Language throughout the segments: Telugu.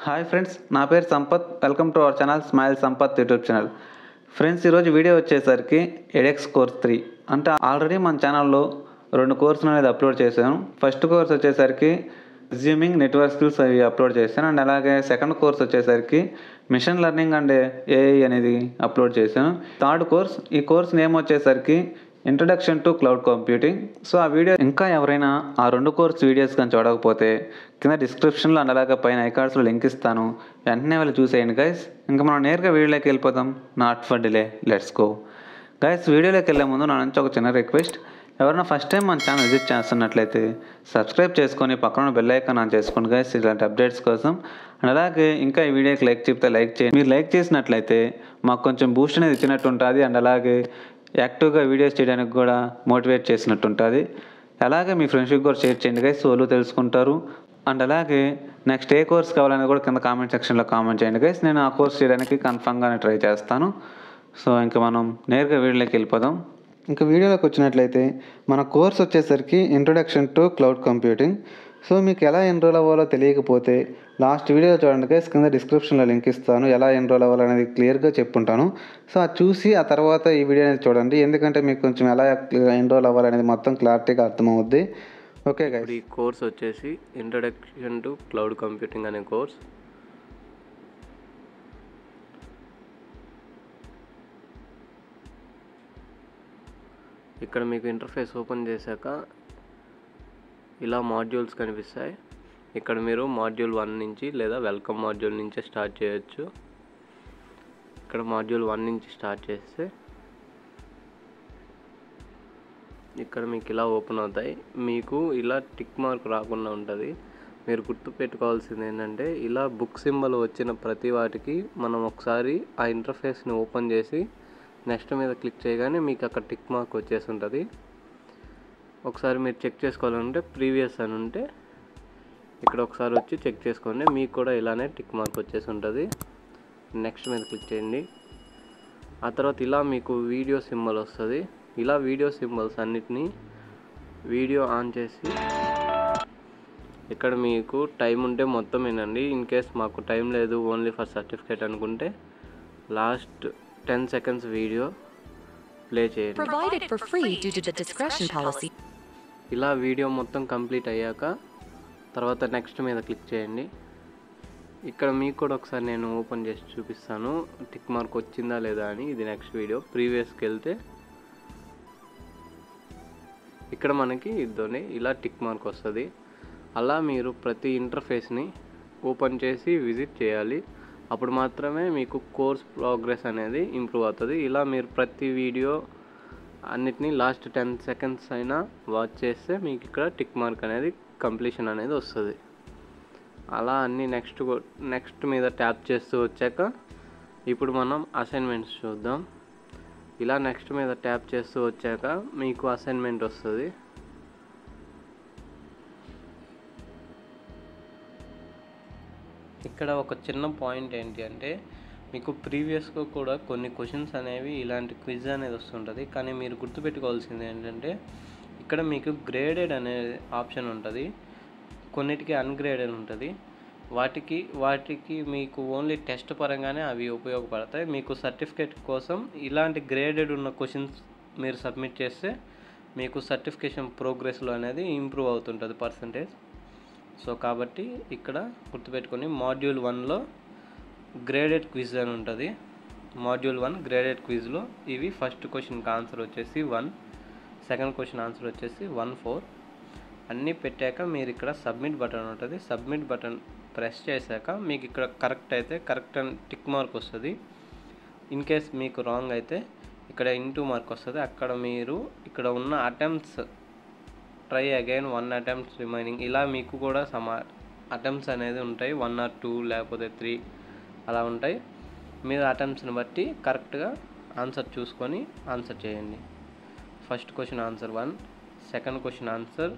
హాయ్ ఫ్రెండ్స్, నా పేరు Sampath. Welcome to our channel smile Sampath YouTube channel. Friends, ఈరోజు వీడియో వచ్చేసరికి ఎడెక్స్ కోర్స్ 3 అంటే ఆల్రెడీ మన ఛానల్లో 2 కోర్సులు అనేది అప్లోడ్ చేశాను. ఫస్ట్ కోర్స్ వచ్చేసరికి రిజ్యూమింగ్ నెట్వర్క్ స్కిల్స్ అవి అప్లోడ్ చేశాను. అండ్ అలాగే సెకండ్ కోర్స్ వచ్చేసరికి మిషన్ లెర్నింగ్ అండ్ ఏఐ అనేది అప్లోడ్ చేశాను. థర్డ్ కోర్స్, ఈ కోర్స్ నేమ్ వచ్చేసరికి introduction to cloud computing. So ఆ వీడియో ఇంకా ఎవరైనా ఆ 2 కోర్స్ వీడియోస్ కానీ చూడకపోతే కింద డిస్క్రిప్షన్లో అండ్ అలాగే పైన ఐకార్డ్స్లో లింక్ ఇస్తాను, వెంటనే వెళ్ళి చూసేయండి గైస్. ఇంకా మనం నేరుగా వీడియోలోకి వెళ్ళిపోతాం. Not for delay, let's go guys. వీడియోలోకి వెళ్ళే ముందు నా నుంచి ఒక చిన్న రిక్వెస్ట్, ఎవరైనా ఫస్ట్ టైం మన ఛానల్ విజిట్ చేస్తున్నట్లయితే సబ్స్క్రైబ్ చేసుకొని పక్కన బెల్ ఐకాన్ ఆన్ చేసుకోండి గైస్, ఇలాంటి అప్డేట్స్ కోసం. అండ్ అలాగే ఇంకా ఈ వీడియోకి లైక్ చెప్తే లైక్ చేయండి. మీరు లైక్ చేసినట్లయితే మాకు కొంచెం బూస్ట్ అనేది ఇచ్చినట్టు ఉంటుంది. అండ్ అలాగే యాక్టివ్గా వీడియోస్ చేయడానికి కూడా మోటివేట్ చేసినట్టు ఉంటుంది. అలాగే మీ ఫ్రెండ్స్కి కూడా షేర్ చేయండి గైస్, వాళ్ళు తెలుసుకుంటారు. అండ్ అలాగే నెక్స్ట్ ఏ కోర్స్ కావాలని కూడా కింద కామెంట్ సెక్షన్లో కామెంట్ చేయండి గైస్, నేను ఆ కోర్స్ చేయడానికి కన్ఫామ్గానే ట్రై చేస్తాను. సో ఇంకా మనం నేరుగా వీడియోలోకి వెళ్ళిపోదాం. ఇంకా వీడియోలోకి వచ్చినట్లయితే మన కోర్స్ వచ్చేసరికి introduction to cloud computing. So మీకు ఎలా ఎన్రోల్ అవ్వాలో తెలియకపోతే లాస్ట్ వీడియో చూడండి గైస్, కింద డిస్క్రిప్షన్లో లింక్ ఇస్తాను, ఎలా ఎన్రోల్ అవ్వాలనేది క్లియర్గా చెప్పుంటాను. సో అది చూసి ఆ తర్వాత ఈ వీడియో అనేది చూడండి, ఎందుకంటే మీకు కొంచెం ఎలా ఎన్రోల్ అవ్వాలనేది మొత్తం క్లారిటీగా అర్థమవుద్ది. ఓకే గైస్, ఈ కోర్స్ వచ్చేసి ఇంట్రడక్షన్ టు క్లౌడ్ కంప్యూటింగ్ అనే కోర్స్. ఇక్కడ మీకు ఇంటర్ఫేస్ ఓపెన్ చేశాక ఇలా మాడ్యూల్స్ కనిపిస్తాయి. ఇక్కడ మీరు మాడ్యూల్ 1 నుంచి లేదా వెల్కమ్ మాడ్యూల్ నుంచి స్టార్ట్ చేయొచ్చు. ఇక్కడ మాడ్యూల్ 1 నుంచి స్టార్ట్ చేస్తే ఇక్కడ మీకు ఇలా ఓపెన్ అవుతాయి. మీకు ఇలా టిక్ మార్క్ రాకుండా ఉంటుంది. మీరు గుర్తుపెట్టుకోవాల్సింది ఏంటంటే, ఇలా బుక్ సింబల్ వచ్చిన ప్రతి వాటికి మనం ఒకసారి ఆ ఇంటర్ఫేస్ని ఓపెన్ చేసి నెక్స్ట్ మీద క్లిక్ చేయగానే మీకు అక్కడ టిక్ మార్క్ వచ్చేసి ఉంటుంది. ఒకసారి మీరు చెక్ చేసుకోవాలంటే ప్రీవియస్ అని ఉంటే ఇక్కడ ఒకసారి వచ్చి చెక్ చేసుకోండి, మీకు కూడా ఇలానే టిక్ మార్క్ వచ్చేసి ఉంటుంది. నెక్స్ట్ మీద క్లిక్ చేయండి. ఆ తర్వాత ఇలా మీకు వీడియో సింబల్ వస్తుంది. ఇలా వీడియో సింబల్స్ అన్నిటినీ వీడియో ఆన్ చేసి ఇక్కడ మీకు టైం ఉంటే మొత్తం వినండి. ఇన్ కేస్ మాకు టైం లేదు, ఓన్లీ ఫర్ సర్టిఫికేట్ అనుకుంటే లాస్ట్ 10 seconds వీడియో ప్లే చేయండి. ఇలా వీడియో మొత్తం కంప్లీట్ అయ్యాక తర్వాత నెక్స్ట్ మీద క్లిక్ చేయండి. ఇక్కడ మీకు కూడా ఒకసారి నేను ఓపెన్ చేసి చూపిస్తాను టిక్ మార్క్ వచ్చిందా లేదా అని. ఇది నెక్స్ట్ వీడియో. ప్రీవియస్కి వెళ్తే ఇక్కడ మనకి ఇద్దోనే ఇలా టిక్ మార్క్ వస్తుంది. అలా మీరు ప్రతి ఇంటర్ఫేస్ని ఓపెన్ చేసి విజిట్ చేయాలి. అప్పుడు మాత్రమే మీకు కోర్స్ ప్రోగ్రెస్ అనేది ఇంప్రూవ్ అవుతుంది. ఇలా మీరు ప్రతి వీడియో అన్నిటినీ లాస్ట్ 10 seconds అయినా వాచ్ చేస్తే మీకు ఇక్కడ టిక్ మార్క్ అనేది కంప్లీషన్ అనేది వస్తుంది. అలా అన్నీ నెక్స్ట్ మీద ట్యాప్ చేస్తూ వచ్చాక ఇప్పుడు మనం అసైన్మెంట్స్ చూద్దాం. ఇలా నెక్స్ట్ మీద ట్యాప్ చేస్తూ వచ్చాక మీకు అసైన్మెంట్ వస్తుంది. ఇక్కడ ఒక చిన్న పాయింట్ ఏంటి అంటే, మీకు ప్రీవియస్గా కూడా కొన్ని క్వశ్చన్స్ అనేవి ఇలాంటి క్విజ్ అనేది వస్తుంటుంది. కానీ మీరు గుర్తుపెట్టుకోవాల్సింది ఏంటంటే, ఇక్కడ మీకు గ్రేడెడ్ అనే ఆప్షన్ ఉంటుంది, కొన్నిటికి అన్గ్రేడెడ్ ఉంటుంది. వాటికి మీకు ఓన్లీ టెస్ట్ పరంగానే అవి ఉపయోగపడతాయి. మీకు సర్టిఫికేట్ కోసం ఇలాంటి గ్రేడెడ్ ఉన్న క్వశ్చన్స్ మీరు సబ్మిట్ చేస్తే మీకు సర్టిఫికేషన్ ప్రోగ్రెస్లో అనేది ఇంప్రూవ్ అవుతుంటుంది పర్సంటేజ్. సో కాబట్టి ఇక్కడ గుర్తుపెట్టుకొని మాడ్యూల్ 1లో గ్రేడెడ్ క్విజ్ అని ఉంటుంది. మాడ్యూల్ 1 గ్రేడెడ్ క్విజ్లో ఇవి ఫస్ట్ క్వశ్చన్కి ఆన్సర్ వచ్చేసి 1, సెకండ్ క్వశ్చన్ ఆన్సర్ వచ్చేసి 1-4 అన్నీ పెట్టాక మీరు ఇక్కడ సబ్మిట్ బటన్ ఉంటుంది. సబ్మిట్ బటన్ ప్రెస్ చేశాక మీకు ఇక్కడ కరెక్ట్ అయితే కరెక్ట్ అని టిక్ మార్క్ వస్తుంది. ఇన్ కేస్ మీకు రాంగ్ అయితే ఇక్కడ ఇంటూ మార్క్ వస్తుంది. అక్కడ మీరు ఇక్కడ ఉన్న attempts try again 1 attempt remaining, ఇలా మీకు కూడా అటెంప్ట్స్ అనేది ఉంటాయి. 1 or 2 లేకపోతే 3 అలా ఉంటాయి. మీరు అటెంప్ట్స్ని బట్టి కరెక్ట్గా ఆన్సర్ చూసుకొని ఆన్సర్ చేయండి. First question answer 1, second question answer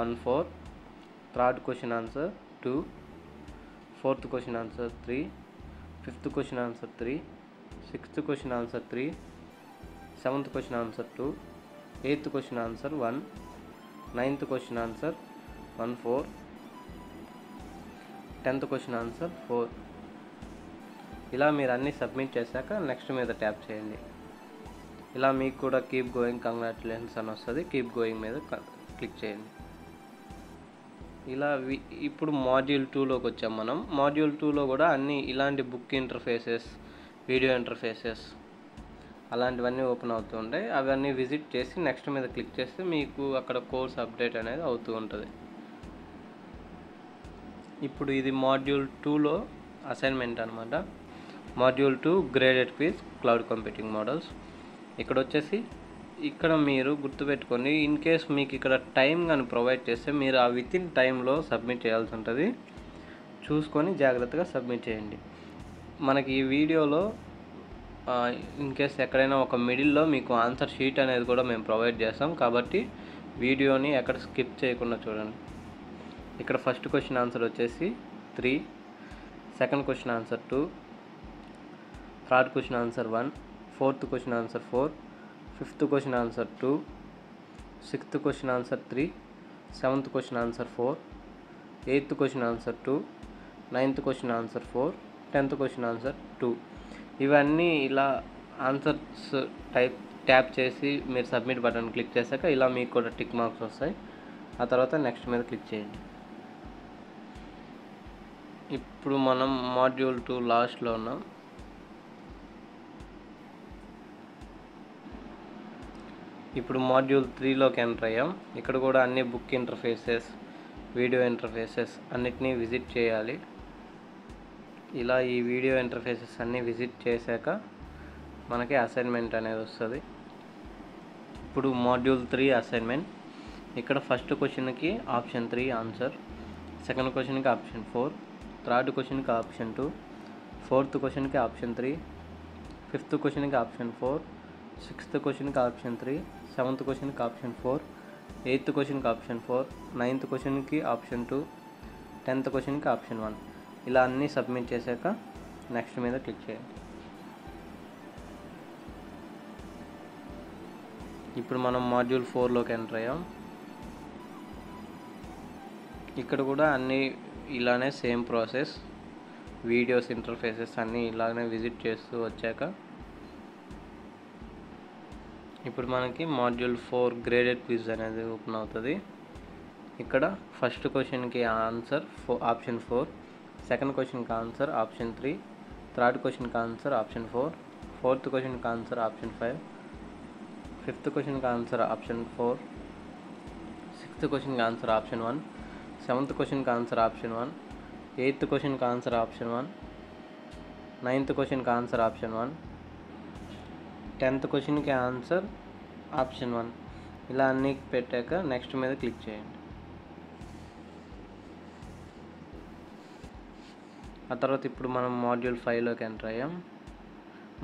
1-4, third question answer 2, fourth question answer 3, fifth question answer 3, sixth question answer 3, seventh question answer 2, eighth question answer 1, 9th question answer 1-4, 10th question answer 4. ఇలా మీరు అన్నీ సబ్మిట్ చేశాక నెక్స్ట్ మీద ట్యాప్ చేయండి. ఇలా మీకు కూడా కీప్ గోయింగ్ కంగ్రాచులేషన్స్ అని వస్తుంది. కీప్ గోయింగ్ మీద క్లిక్ చేయండి. ఇలా ఇప్పుడు మాడ్యూల్ 2లోకి వచ్చాం మనం. మాడ్యూల్ 2లో కూడా అన్నీ ఇలాంటి బుక్ ఇంటర్ఫేసెస్, వీడియో ఇంటర్ఫేసెస్ అలాంటివన్నీ ఓపెన్ అవుతూ ఉంటాయి. అవన్నీ విజిట్ చేసి నెక్స్ట్ మీద క్లిక్ చేస్తే మీకు అక్కడ కోర్స్ అప్డేట్ అనేది అవుతూ ఉంటుంది. ఇప్పుడు ఇది మాడ్యూల్ 2లో అసైన్మెంట్ అనమాట. Module 2 graded quiz cloud computing models. ఇక్కడ వచ్చేసి ఇక్కడ మీరు గుర్తుపెట్టుకోండి, ఇన్ కేస్ మీకు ఇక్కడ టైం కానీ ప్రొవైడ్ చేస్తే మీరు ఆ విత్ ఇన్ టైంలో సబ్మిట్ చేయాల్సి ఉంటుంది. చూసుకొని జాగ్రత్తగా సబ్మిట్ చేయండి. మనకి ఈ వీడియోలో ఇన్ కేస్ ఎక్కడైనా ఒక మిడిల్లో మీకు ఆన్సర్ షీట్ అనేది కూడా మేము ప్రొవైడ్ చేస్తాం. కాబట్టి వీడియోని ఎక్కడ స్కిప్ చేయకుండా చూడండి. ఇక్కడ ఫస్ట్ క్వశ్చన్ ఆన్సర్ వచ్చేసి 3, second question answer 2, third question answer 1, fourth question answer 4, fifth question answer 2, sixth question answer 3, seventh question answer 4, eighth question answer 2, ninth question answer 4, 10th question answer 2. ఇవన్నీ ఇలా ఆన్సర్స్ ట్యాప్ చేసి మీరు సబ్మిట్ బటన్ క్లిక్ చేశాక ఇలా మీకు కూడా టిక్ మార్క్స్ వస్తాయి. ఆ తర్వాత నెక్స్ట్ మీద క్లిక్ చేయండి. ఇప్పుడు మనం మాడ్యూల్ 2 లాస్ట్లో ఉన్నాం. ఇప్పుడు మాడ్యూల్ 3లోకి ఎంటర్ అయ్యాం. ఇక్కడ కూడా అన్ని బుక్ ఇంటర్ఫేసెస్, వీడియో ఇంటర్ఫేసెస్ అన్నిటినీ విజిట్ చేయాలి. ఇలా ఈ వీడియో ఇంటర్ఫేసెస్ అన్నీ విజిట్ చేశాక మనకి అసైన్మెంట్ అనేది వస్తుంది. ఇప్పుడు మాడ్యూల్ 3 అసైన్మెంట్. ఇక్కడ ఫస్ట్ క్వశ్చన్కి ఆప్షన్ 3 ఆన్సర్, సెకండ్ క్వశ్చన్కి ఆప్షన్ 4, థర్డ్ క్వశ్చన్కి ఆప్షన్ 2, ఫోర్త్ క్వశ్చన్కి ఆప్షన్ 3, ఫిఫ్త్ క్వశ్చన్కి ఆప్షన్ 4, సిక్స్త్ క్వశ్చన్కి ఆప్షన్ 3, సెవెంత్ క్వశ్చన్కి ఆప్షన్ 4, ఎయిత్ క్వశ్చన్కి ఆప్షన్ 4, నైన్త్ క్వశ్చన్కి ఆప్షన్ 2, 10th క్వశ్చన్కి ఆప్షన్ 1. ఇలా అన్నీ సబ్మిట్ చేశాక నెక్స్ట్ మీద క్లిక్ చేయండి. ఇప్పుడు మనం మాడ్యూల్ 4లోకి ఎంటర్ అయ్యాం. ఇక్కడ కూడా అన్నీ ఇలానే సేమ్ ప్రాసెస్, వీడియోస్ ఇంటర్ఫేసెస్ అన్నీ ఇలానే విజిట్ చేస్తూ వచ్చాక ఇప్పుడు మనకి మాడ్యూల్ 4 గ్రేడెడ్ క్విజ్ అనేది ఓపెన్ అవుతుంది. ఇక్కడ ఫస్ట్ క్వశ్చన్కి ఆన్సర్ ఆప్షన్ 4, సెకండ్ క్వశ్చన్కి ఆన్సర్ ఆప్షన్ 3, థర్డ్ క్వశ్చన్కి ఆన్సర్ ఆప్షన్ 4, ఫోర్త్ క్వశ్చన్కి ఆన్సర్ ఆప్షన్ 5, ఫిఫ్త్ క్వశ్చన్కి ఆన్సర్ ఆప్షన్ 4, సిక్స్త్ క్వశ్చన్కి ఆన్సర్ ఆప్షన్ 1, సెవెంత్ క్వశ్చన్కి ఆన్సర్ ఆప్షన్ 1, ఎయిత్ క్వశ్చన్కి ఆన్సర్ ఆప్షన్ 1, నైన్త్ క్వశ్చన్కి ఆన్సర్ ఆప్షన్ 1, 10th క్వశ్చన్కి ఆన్సర్ ఆప్షన్ 1. ఇలా అన్నీ పెట్టాక నెక్స్ట్ మీద క్లిక్ చేయండి. ఆ తర్వాత ఇప్పుడు మనం మాడ్యూల్ 5లోకి ఎంటర్ అయ్యాం.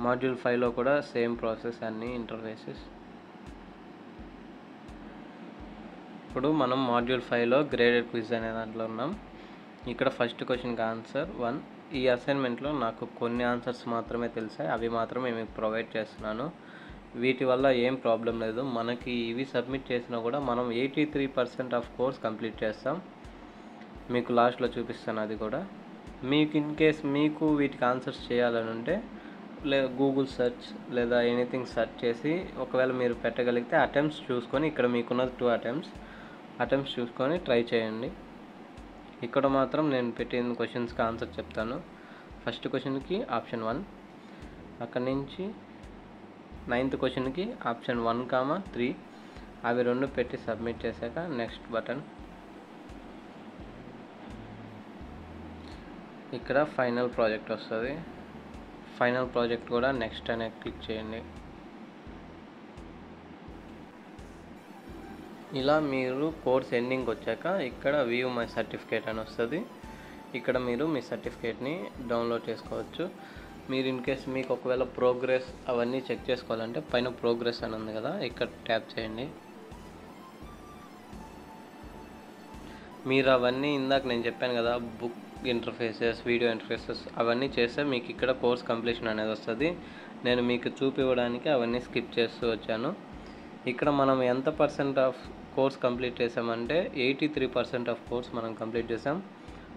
మాడ్యూల్ 5లో కూడా సేమ్ ప్రాసెస్, అన్నీ ఇంటర్ఫేసెస్. ఇప్పుడు మనం మాడ్యూల్ 5లో గ్రేడెడ్ క్విజ్ అనే దాంట్లో ఉన్నాం. ఇక్కడ ఫస్ట్ క్వశ్చన్కి ఆన్సర్ 1. ఈ అసైన్మెంట్లో నాకు కొన్ని ఆన్సర్స్ మాత్రమే తెలిసాయి, అవి మాత్రమే మీకు ప్రొవైడ్ చేస్తున్నాను. వీటి వల్ల ఏం ప్రాబ్లం లేదు. మనకి ఇవి సబ్మిట్ చేసినా కూడా మనం 83% ఆఫ్ కోర్స్ కంప్లీట్ చేస్తాం. మీకు లాస్ట్లో చూపిస్తాను అది కూడా. మీకు ఇన్ కేస్ మీకు వీటికి ఆన్సర్స్ చేయాలని ఉంటే గూగుల్ సెర్చ్ లేదా ఎనీథింగ్ సెర్చ్ చేసి ఒకవేళ మీరు పెట్టగలిగితే అటెంప్ట్స్ చూసుకొని, ఇక్కడ మీకున్నది 2 అటెంప్ట్స్ చూసుకొని ట్రై చేయండి. ఇక్కడ మాత్రం నేను పెట్టిన క్వశ్చన్స్కి ఆన్సర్ చెప్తాను. ఫస్ట్ క్వశ్చన్కి ఆప్షన్ 1, అక్కడి నుంచి 9th క్వశ్చన్కి ఆప్షన్ 1, 3 అవి 2 పెట్టి సబ్మిట్ చేశాక నెక్స్ట్ బటన్. ఇక్కడ ఫైనల్ ప్రాజెక్ట్ వస్తుంది. ఫైనల్ ప్రాజెక్ట్ కూడా నెక్స్ట్ అనే క్లిక్ చేయండి. ఇలా మీరు కోర్స్ ఎండింగ్ వచ్చాక ఇక్కడ వ్యూ మై సర్టిఫికేట్ అని వస్తుంది. ఇక్కడ మీరు మీ సర్టిఫికేట్ని డౌన్లోడ్ చేసుకోవచ్చు. మీరు ఇన్ కేస్ మీకు ఒకవేళ ప్రోగ్రెస్ అవన్నీ చెక్ చేసుకోవాలంటే పైన ప్రోగ్రెస్ అని ఉంది కదా, ఇక్కడ ట్యాప్ చేయండి. మీరు అవన్నీ ఇందాక నేను చెప్పాను కదా, బుక్ ఇంటర్ఫేసెస్, వీడియో ఇంటర్ఫేసెస్ అవన్నీ చేస్తే మీకు ఇక్కడ కోర్స్ కంప్లీషన్ అనేది వస్తుంది. నేను మీకు చూపివ్వడానికి అవన్నీ స్కిప్ చేస్తూ వచ్చాను. ఇక్కడ మనం ఎంత % ఆఫ్ కోర్స్ కంప్లీట్ చేసామంటే 83% ఆఫ్ కోర్స్ మనం కంప్లీట్ చేసాం.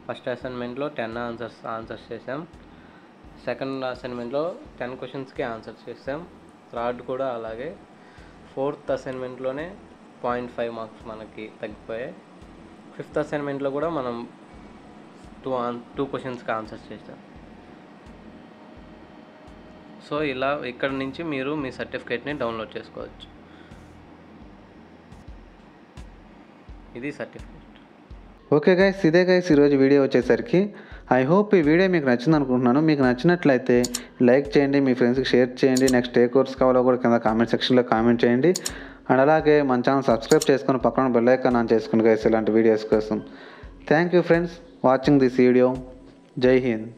ఫస్ట్ అసైన్మెంట్లో 10 ఆన్సర్స్ చేసాం. సెకండ్ అసైన్మెంట్లో 10 క్వశ్చన్స్కి ఆన్సర్ చేసాం. థర్డ్ కూడా అలాగే. ఫోర్త్ అసైన్మెంట్లోనే 0.5 మార్క్స్ మనకి తగ్గిపోయాయి. ఫిఫ్త్ అసైన్మెంట్లో కూడా మనం 2 క్వశ్చన్స్కి ఆన్సర్స్ చేసాం. సో ఇలా ఇక్కడ నుంచి మీరు మీ సర్టిఫికేట్ని డౌన్లోడ్ చేసుకోవచ్చు. ఇది సర్టిఫికేట్. ఓకే గైస్, ఇదే గైస్ ఈరోజు వీడియో వచ్చేసరికి. ఐ హోప్ ఈ వీడియో మీకు నచ్చింది అనుకుంటున్నాను. మీకు నచ్చినట్లయితే లైక్ చేయండి, మీ ఫ్రెండ్స్కి షేర్ చేయండి. నెక్స్ట్ ఏ కోర్స్ కావాలో కూడా కింద కామెంట్ సెక్షన్లో కామెంట్ చేయండి. అండ్ అలాగే మన ఛానల్ సబ్స్క్రైబ్ చేసుకొని పక్కన బెల్ ఐకాన్ ఆన్ చేసుకోండి గైస్ ఇలాంటి వీడియోస్ కోసం. Thank you friends watching this video. జై హింద్.